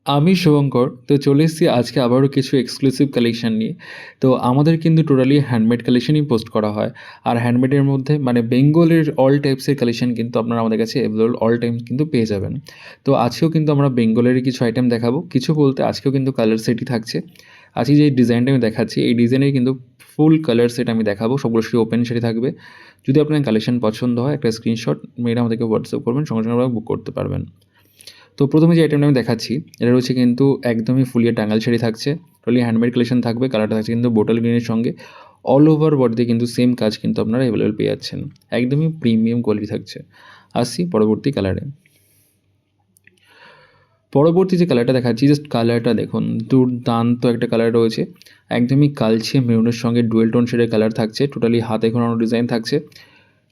আমি শুভঙ্কর। তো চলে এসেছি আজকে আবারও কিছু এক্সক্লুসিভ কালেকশন নিয়ে। তো আমাদের কিন্তু টোটালি হ্যান্ডমেড কালেকশনই পোস্ট করা হয়। আর হ্যান্ডমেডের মধ্যে মানে বেঙ্গলের অল টাইপসের কালেকশন কিন্তু আপনারা আমাদের কাছে অ্যাভেলেবল অল টাইম কিন্তু পেয়ে যাবেন। তো আজকেও কিন্তু আমরা বেঙ্গলেরই কিছু আইটেম দেখাবো। কিছু বলতে আজকেও কিন্তু কালার সেটই থাকছে। আজকে যে ডিজাইনটা আমি দেখাচ্ছি এই ডিজাইনের কিন্তু ফুল কালার সেট আমি দেখাবো। সবগুলো শাড়ি ওপেন শাড়ি থাকবে। যদি আপনার কালেকশন পছন্দ হয় একটা স্ক্রিনশট মেরে আমাদেরকে হোয়াটসঅ্যাপ করবেন, সঙ্গে সঙ্গে আপনারা বুক করতে পারবেন। তো প্রথমে যে আইটেমটা আমি দেখাচ্ছি এটা রয়েছে কিন্তু একদমই ফুলিয়ে টাঙ্গাল শাড়ি থাকছে, টোটালি হ্যান্ডমেড কালেকশন থাকবে। কালারটা থাকছে কিন্তু বোটাল গ্রিনের সঙ্গে। অল ওভার বডিতে কিন্তু সেম কাজ কিন্তু আপনারা অ্যাভেলেবল পেয়ে যাচ্ছেন। একদমই প্রিমিয়াম কোয়ালিটি থাকছে। আসছি পরবর্তী কালারে। পরবর্তী যে কালারটা দেখাচ্ছি জাস্ট কালারটা দেখুন, দুর্দান্ত একটা কালার রয়েছে। একদমই কালচে মেরুনের সঙ্গে ডুয়েল টোন শেডের কালার থাকছে। টোটালি হাতে ঘোরানো ডিজাইন থাকছে।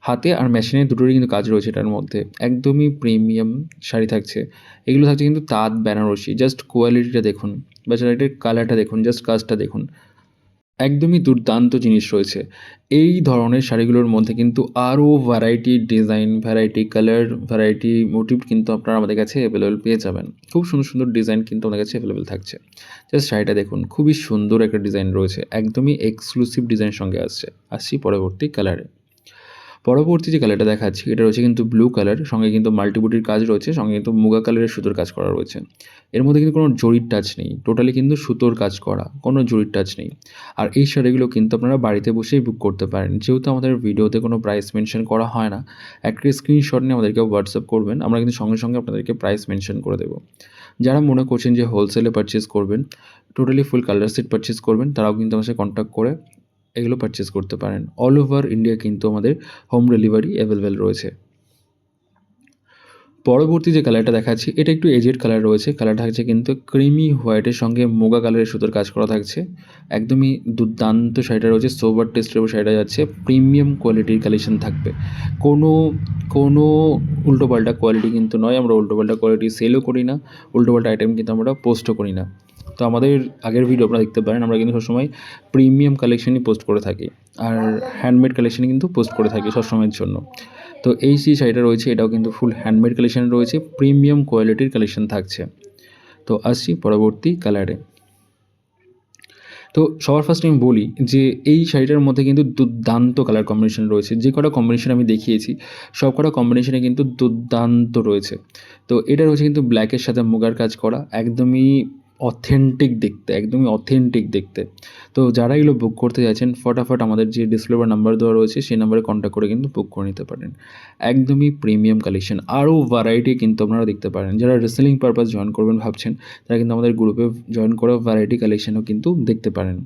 হাতে আর মেশিনে দুটোরই কিন্তু কাজ রয়েছে এটার মধ্যে। একদমই প্রিমিয়াম শাড়ি থাকছে। এগুলো থাকছে কিন্তু তাঁত বেনারসি। জাস্ট কোয়ালিটিটা দেখুন বা শাড়িটার কালারটা দেখুন, জাস্ট কাজটা দেখুন। একদমই দুর্দান্ত জিনিস রয়েছে। এই ধরনের শাড়িগুলোর মধ্যে কিন্তু আরও variety design, variety colour, variety motif কিন্তু আপনারা আমাদের কাছে অ্যাভেলেবল পেয়ে যাবেন। খুব সুন্দর, সুন্দর ডিজাইন কিন্তু আমাদের কাছে অ্যাভেলেবল থাকছে। জাস্ট শাড়িটা দেখুন, খুবই সুন্দর একটা ডিজাইন রয়েছে। একদমই এক্সক্লুসিভ ডিজাইনের সঙ্গে আসছে। আসছি পরবর্তী কালারে। পরবর্তী যে কালারটা দেখাচ্ছি এটা রয়েছে কিন্তু ব্লু কালার, সঙ্গে কিন্তু মাল্টিবুটির কাজ রয়েছে, সঙ্গে কিন্তু মুগা কালারের সুতোর কাজ করা রয়েছে। এর মধ্যে কিন্তু কোনো জরির টাচ নেই, টোটালি কিন্তু সুতোর কাজ করা, কোনো জরির টাচ নেই। আর এই শাড়িগুলো কিন্তু আপনারা বাড়িতে বসেই বুক করতে পারেন। যেহেতু আমাদের ভিডিওতে কোনো প্রাইস মেনশন করা হয় না, একটা স্ক্রিনশট নিয়ে আমাদেরকে হোয়াটসঅ্যাপ করবেন, আমরা কিন্তু সঙ্গে সঙ্গে আপনাদেরকে প্রাইস মেনশন করে দেবো। যারা মনে করছেন যে হোলসেলে পারচেস করবেন, totally full colour set purchase করবেন, তারাও কিন্তু আমার সাথে কন্ট্যাক্ট করে এগুলো পারচেস করতে পারেন। অল ওভার ইন্ডিয়া কিন্তু আমাদের হোম ডেলিভারি অ্যাভেলেবেল রয়েছে। পরবর্তী যে কালারটা দেখাচ্ছি এটা একটু এজেড কালার রয়েছে। কালারটা থাকছে কিন্তু ক্রিমি হোয়াইটের সঙ্গে মুগা কালারের সুতোর কাজ করা থাকছে। একদমই দুর্দান্ত শাড়িটা রয়েছে, সোবার টেস্টের উপর শাড়িটা যাচ্ছে। প্রিমিয়াম কোয়ালিটির কালেকশন থাকবে। কোনো কোনো উল্টোপাল্টা কোয়ালিটি কিন্তু নয়। আমরা উল্টোপাল্টা কোয়ালিটি সেলও করি না, উল্টোপাল্টা আইটেম কিন্তু আমরা পোস্টও করি না। তো আমাদের আগের ভিডিও আপনারা দেখতে পারেন, আমরা কিন্তু সবসময় প্রিমিয়াম কালেকশনই পোস্ট করে থাকি। আর হ্যান্ডমেড কালেকশনই কিন্তু পোস্ট করে থাকি সবসময়ের জন্য। তো এই যে শাড়িটা রয়েছে এটাও কিন্তু ফুল হ্যান্ডমেড কালেকশন রয়েছে, প্রিমিয়াম কোয়ালিটির কালেকশন থাকছে। তো আসছি পরবর্তী কালারে। তো সবার ফার্স্টে আমি বলি যে এই শাড়িটার মধ্যে কিন্তু দুর্দান্ত কালার কম্বিনেশন রয়েছে। যে কটা কম্বিনেশন আমি দেখিয়েছি সব কটা কম্বিনেশনে কিন্তু দুর্দান্ত রয়েছে। তো এটা রয়েছে কিন্তু ব্ল্যাকের সাথে মুগার কাজ করা, একদমই অথেন্টিক দেখতে, একদমই অথেন্টিক দেখতে। তো যারা এগুলো বুক করতে চাইছেন ফটাফট আমাদের যে ডিসপ্লে বা নাম্বার দেওয়া রয়েছে সেই নাম্বারে কন্ট্যাক্ট করে কিন্তু বুক করে নিতে পারেন। একদমই প্রিমিয়াম কালেকশন, আরও ভ্যারাইটি কিন্তু আপনারা দেখতে পারেন। যারা রিসেলিং পারপাস জয়েন করবেন ভাবছেন তারা কিন্তু আমাদের গ্রুপে জয়েন করা ভ্যারাইটি কালেকশনও কিন্তু দেখতে পারেন।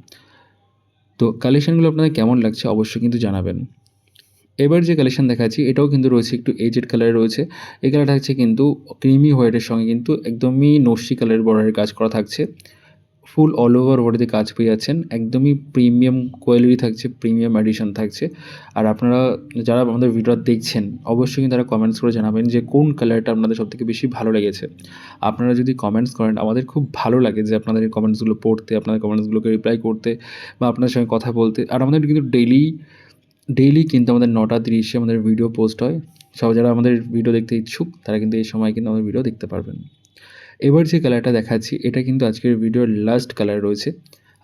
তো কালেকশনগুলো আপনাদের কেমন লাগছে অবশ্যই কিন্তু জানাবেন। এবার যে কালেকশন দেখাচ্ছি এটাও কিন্তু রয়েছে একটু এজেড কালারে রয়েছে। এই কালারটা হচ্ছে কিন্তু ক্রিমি হোয়াইটের সঙ্গে কিন্তু একদমই নস্যি কালারের বর্ডারের কাজ করা থাকছে। ফুল অল ওভার বডিতে কাজ পেয়ে যাচ্ছেন। একদমই প্রিমিয়াম কোয়ালিটি থাকছে, প্রিমিয়াম এডিশন থাকছে। আর আপনারা যারা আমাদের ভিডিওটা দেখছেন অবশ্যই কিন্তু তারা কমেন্টস করে জানাবেন যে কোন কালারটা আপনাদের সবথেকে বেশি ভালো লেগেছে। আপনারা যদি কমেন্টস করেন আমাদের খুব ভালো লাগে যে আপনাদের এই কমেন্টসগুলো পড়তে, আপনাদের কমেন্টসগুলোকে রিপ্লাই করতে বা আপনাদের সঙ্গে কথা বলতে। আর আমাদের কিন্তু ডেইলি কিন্তু আমাদের 9:30 আমাদের ভিডিও পোস্ট হয়। সব যারা আমাদের ভিডিও দেখতে ইচ্ছুক তারা কিন্তু এই সময় কিন্তু আমাদের ভিডিও দেখতে পারবেন। এবার যে কালারটা দেখাচ্ছি এটা কিন্তু আজকের ভিডিওর লাস্ট কালার রয়েছে।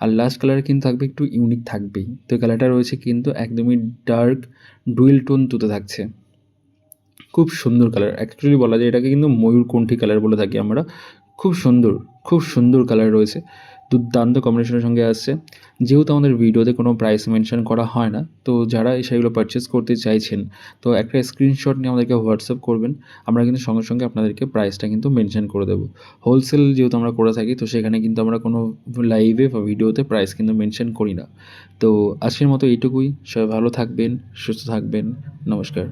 আর লাস্ট কালার কিন্তু থাকবে একটু ইউনিক থাকবেই। তো এই কালারটা রয়েছে কিন্তু একদমই ডার্ক ডুয়েল টোন তুতে থাকছে। খুব সুন্দর কালার। অ্যাকচুয়ালি বলা যায় এটাকে কিন্তু ময়ূরকণ্ঠী কালার বলে থাকি আমরা। খুব সুন্দর, খুব সুন্দর কালার রয়েছে। দুর্দান্ত কম্বিনেশনের সঙ্গে আসছে। যেহেতু আমাদের ভিডিওতে কোনো প্রাইস মেনশন করা হয় না, তো যারা এই শাড়িগুলো পারচেস করতে চাইছেন তো একটা স্ক্রিনশট নিয়ে আমাদেরকে হোয়াটসঅ্যাপ করবেন। আমরা কিন্তু সঙ্গে সঙ্গে আপনাদেরকে প্রাইসটা কিন্তু মেনশন করে দেবো। হোলসেল যেহেতু আমরা করে থাকি তো সেখানে কিন্তু আমরা কোনো লাইভে বা ভিডিওতে প্রাইস কিন্তু মেনশন করি না। তো আজকের মতো এইটুকুই। সবাই ভালো থাকবেন, সুস্থ থাকবেন। নমস্কার।